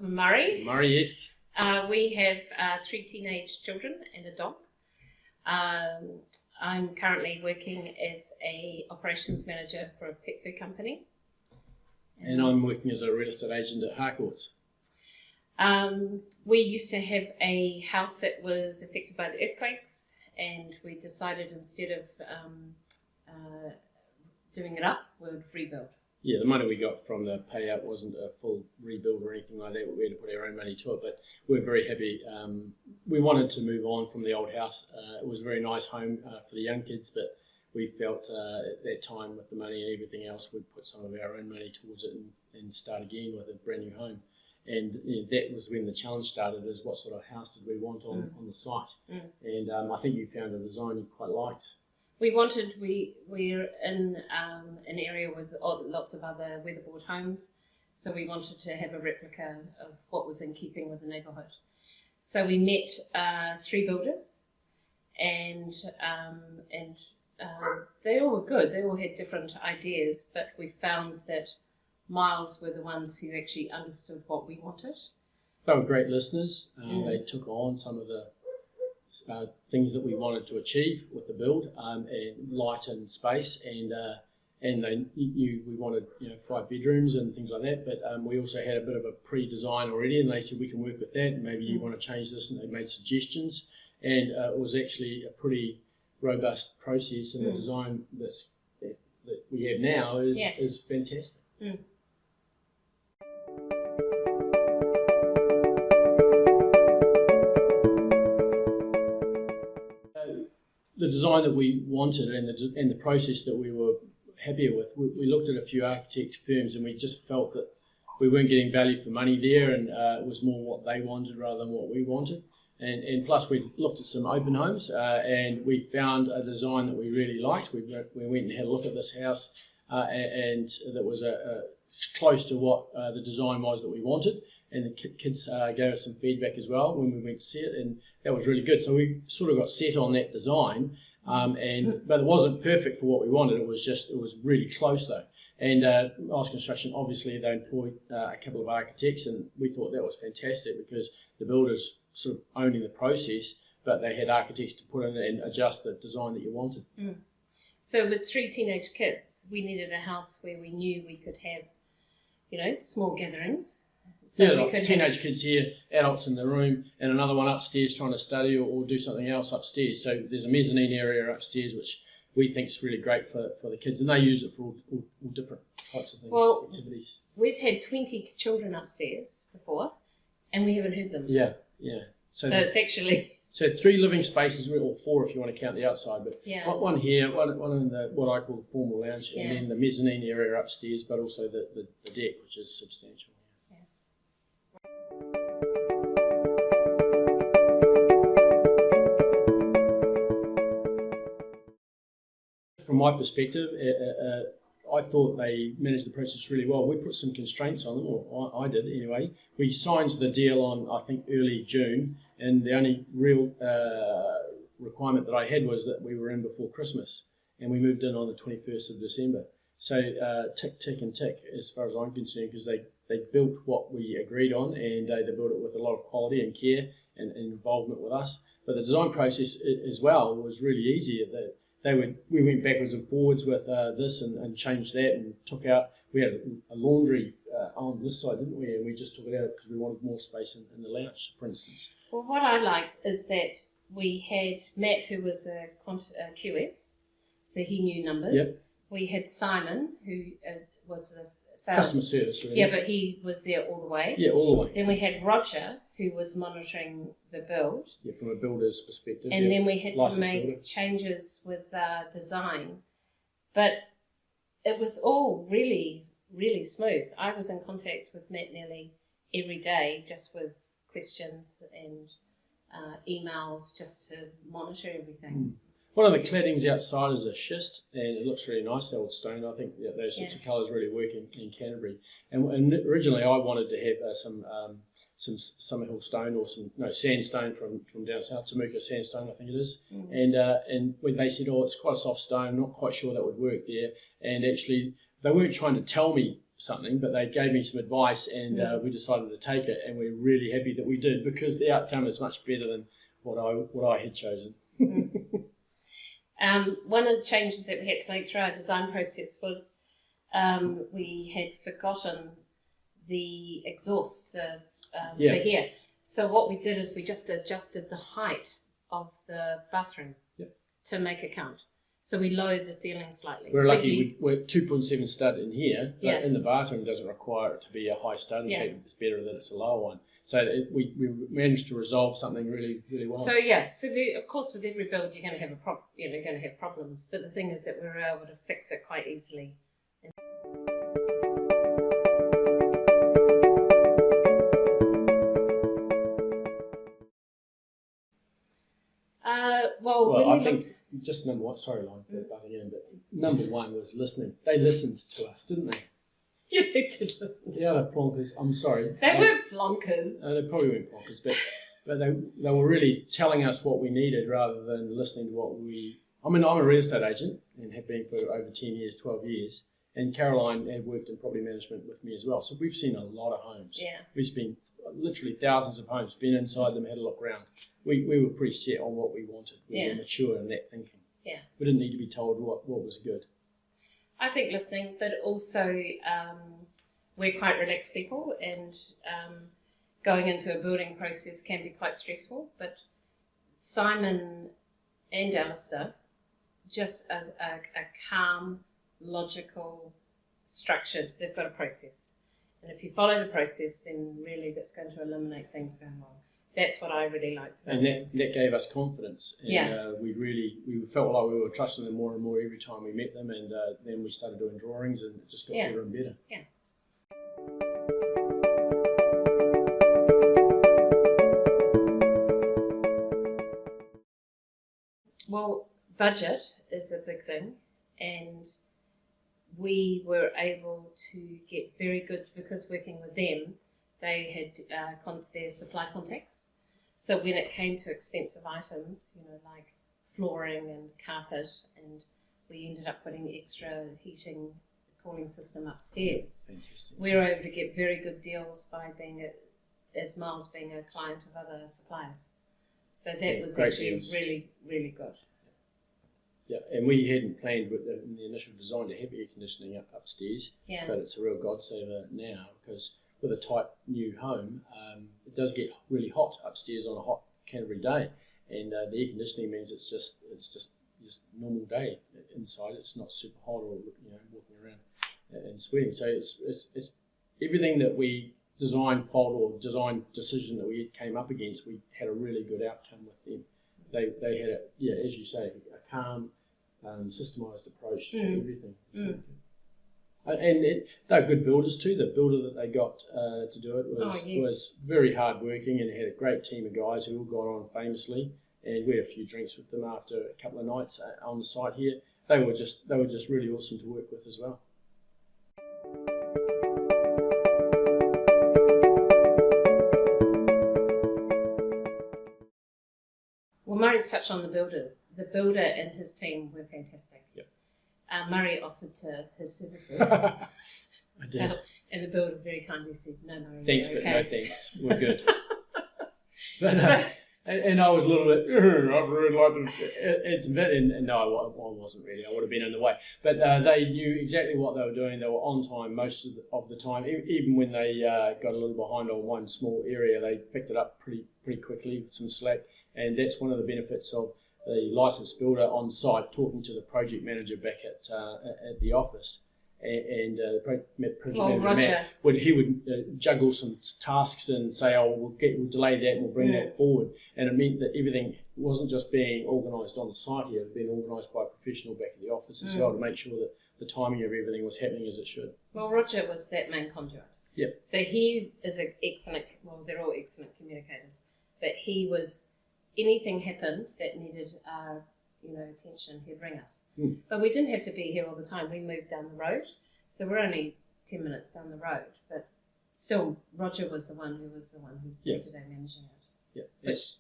husband Murray. Murray, yes. We have 3 teenage children and a dog. I'm currently working as a operations manager for a pet food company. And I'm working as a real estate agent at Harcourts. We used to have a house that was affected by the earthquakes, and we decided instead of doing it up, we would rebuild. Yeah, the money we got from the payout wasn't a full rebuild or anything like that. We had to put our own money to it, but we're very happy. We wanted to move on from the old house. It was a very nice home for the young kids, but we felt at that time with the money and everything else, we'd put some of our own money towards it and start again with a brand new home. And that was when the challenge started, is what sort of house did we want on the site. And I think you found a design you quite liked. We're in an area with lots of other weatherboard homes, so we wanted to have a replica of what was in keeping with the neighbourhood. So we met 3 builders, and they all were good. They all had different ideas, but we found that Miles were the ones who actually understood what we wanted. They were great listeners. They took on some of the things that we wanted to achieve with the build, and light and space, and they knew we wanted 5 bedrooms and things like that, but we also had a bit of a pre-design already, and they said we can work with that, and maybe you want to change this, and they made suggestions, and it was actually a pretty robust process, and the design that we have now is fantastic. The design that we wanted and the process that we were happier with, we looked at a few architect firms, and we just felt that we weren't getting value for money there, and it was more what they wanted rather than what we wanted. And plus we looked at some open homes, and we found a design that we really liked. We went and had a look at this house, and that was close to what the design was that we wanted. And the kids gave us some feedback as well when we went to see it, and that was really good. So we sort of got set on that design, but it wasn't perfect for what we wanted. It was really close though. And Miles Construction, obviously, they employed a couple of architects, and we thought that was fantastic because the builders sort of owning the process, but they had architects to put in and adjust the design that you wanted. So with 3 teenage kids, we needed a house where we knew we could have, small gatherings. So we could teenage kids here, adults in the room, and another one upstairs trying to study or do something else upstairs. So there's a mezzanine area upstairs which we think is really great for the kids, and they use it for all different types of things, activities. We've had 20 children upstairs before, and we haven't heard them. Yeah. So it's actually... So 3 living spaces, or 4 if you want to count the outside, but one here, one in what I call the formal lounge, and then the mezzanine area upstairs, but also the deck, which is substantial. From my perspective, I thought they managed the process really well. We put some constraints on them, or I did anyway. We signed the deal on, I think, early June, and the only real requirement that I had was that we were in before Christmas, and we moved in on the 21st of December. So tick, tick and tick as far as I'm concerned, because they built what we agreed on, and they built it with a lot of quality and care and involvement with us. But the design process as well was really easy. We went backwards and forwards with this and changed that and took out. We had a laundry on this side, didn't we? And we just took it out because we wanted more space in the lounge, for instance. Well, what I liked is that we had Matt, who was a QS, so he knew numbers. Yep. We had Simon, who was the sales. Customer service, really. Yeah, but he was there all the way. Yeah, all the way. Then we had Roger, who was monitoring the build. Yeah, from a builder's perspective. And then we had to make changes with design. But it was all really, really smooth. I was in contact with Matt nearly every day, just with questions and emails, just to monitor everything. One of the claddings outside is a schist, and it looks really nice, the old stone. I think those sorts of colours really work in Canterbury. And originally I wanted to have some Summerhill stone or sandstone from down south, Temuka sandstone I think it is. And when they said, it's quite a soft stone, not quite sure that would work there. And actually they weren't trying to tell me something, but they gave me some advice, and we decided to take it, and we're really happy that we did, because the outcome is much better than what I had chosen. One of the changes that we had to make through our design process was we had forgotten the exhaust for here. So what we did is we just adjusted the height of the bathroom to make it count. So we lowered the ceiling slightly. We're lucky we're 2.7 stud in here, but in the bathroom it doesn't require it to be a high stud. In fact, it's better that it's a lower one. So we managed to resolve something really, really well. So of course with every build you're going to have you're going to have problems, but the thing is that we were able to fix it quite easily. I think just number one. Sorry, Lauren, but number one was listening. They listened to us, didn't they? Yeah, they did listen. The other plonkers. I'm sorry. They weren't plonkers. They probably weren't plonkers, but they were really telling us what we needed rather than listening to what we. I mean, I'm a real estate agent and have been for over 10 years, 12 years. And Caroline had worked in property management with me as well. So we've seen a lot of homes. Yeah. We've been literally thousands of homes, been inside them, had a look around. We were pretty set on what we wanted. We were mature in that thinking. Yeah. We didn't need to be told what was good. I think listening, but also we're quite relaxed people, and going into a building process can be quite stressful. But Simon and Alistair, just a calm, logical, structured, they've got a process. And if you follow the process, then really that's going to eliminate things going wrong. That's what I really liked about it. And that gave us confidence. And we felt like we were trusting them more and more every time we met them, and then we started doing drawings, and it just got better and better. Yeah. Well, budget is a big thing, and we were able to get very good, because working with them, they had their supply contacts. So when it came to expensive items, like flooring and carpet, and we ended up putting extra heating, cooling system upstairs. Fantastic. We were able to get very good deals by as Miles being a client of other suppliers. So that was actually deals. Really, really good. Yeah, and we hadn't planned in the initial design to have air conditioning upstairs, but it's a real godsaver now, because with a tight new home, it does get really hot upstairs on a hot Canterbury day, and the air conditioning means it's just normal day inside. It's not super hot or walking around and sweating. So it's everything that we design fault or design decision that we came up against, we had a really good outcome with them. They had as you say, a calm, systemised approach to everything. And they're good builders too. The builder that they got to do it was very hard working, and had a great team of guys who all got on famously. And we had a few drinks with them after a couple of nights on the site here. They were just really awesome to work with as well. Well, Murray's touched on the builder. The builder and his team were fantastic. Yep. Murray offered his services. I did. And the builder very kindly said, "No, Murray, thanks, but okay. No thanks. We're good." And I was a little bit, I'd really like to, and no, I wasn't really. I would have been in the way. But they knew exactly what they were doing. They were on time most of the time. Even when they got a little behind on one small area, they picked it up pretty quickly with some slack. And that's one of the benefits of the licensed builder on site talking to the project manager back at the office. And the project manager, Matt, he would juggle some tasks and say, we'll delay that and we'll bring that forward. And it meant that everything wasn't just being organised on the site here, it was being organised by a professional back at the office as well, to make sure that the timing of everything was happening as it should. Well, Roger was that main conduit. Yep. So he is an excellent, they're all excellent communicators, but he was, anything happened that needed attention, he'd ring us. But we didn't have to be here all the time. We moved down the road, so we're only 10 minutes down the road. But still, Roger was the one who's day-to-day managing it. Yeah. Which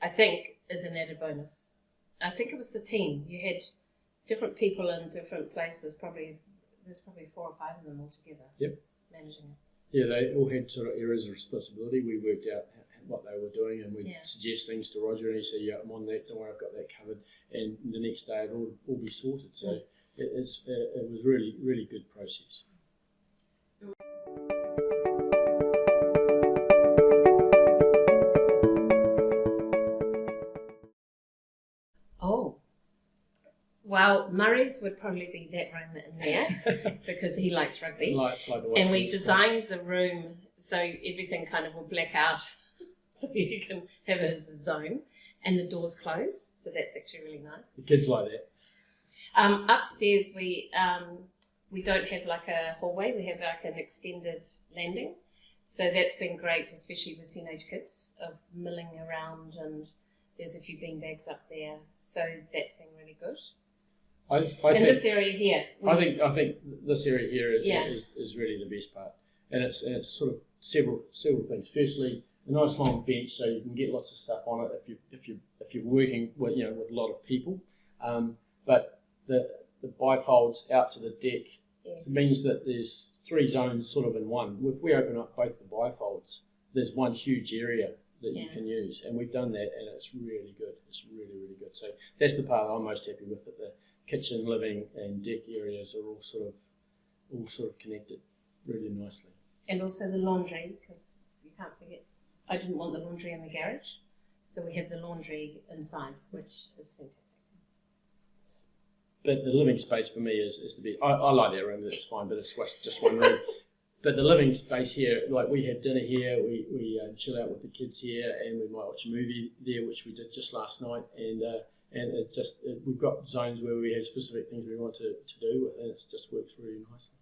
I think is an added bonus. I think it was the team. You had different people in different places, probably there's probably 4 or 5 of them all together. Yep. Managing it. Yeah, they all had sort of areas of responsibility. We worked out what they were doing, and we'd suggest things to Roger, and he'd say, yeah, I'm on that, don't worry, I've got that covered. And the next day it'll all be sorted. So it was really, really good process. Oh, well, Murray's would probably be that room in there because he likes rugby. And we designed the room so everything kind of will black out so he can have his zone, and the doors closed, so that's actually really nice. The kids like that. Upstairs we don't have like a hallway, we have like an extended landing, so that's been great, especially with teenage kids, of milling around, and there's a few beanbags up there, so that's been really good. I think this area here, I think this area here is really the best part, and it's sort of several things. Firstly, a nice long bench so you can get lots of stuff on it if you're working with with a lot of people, but the bifolds out to the deck means that there's 3 zones sort of in one. If we open up both the bifolds, there's one huge area that you can use, and we've done that, and it's really good. It's really, really good. So that's the part I'm most happy with, that the kitchen, living, and deck areas are all sort of connected really nicely. And also the laundry, because you can't forget, I didn't want the laundry in the garage, so we have the laundry inside, which is fantastic. But the living space for me is the best. I like that room, that's fine, but it's just one room. But the living space here, like we have dinner here, we chill out with the kids here, and we might watch a movie there, which we did just last night. And we've got zones where we have specific things we want to do, and it just works really nicely.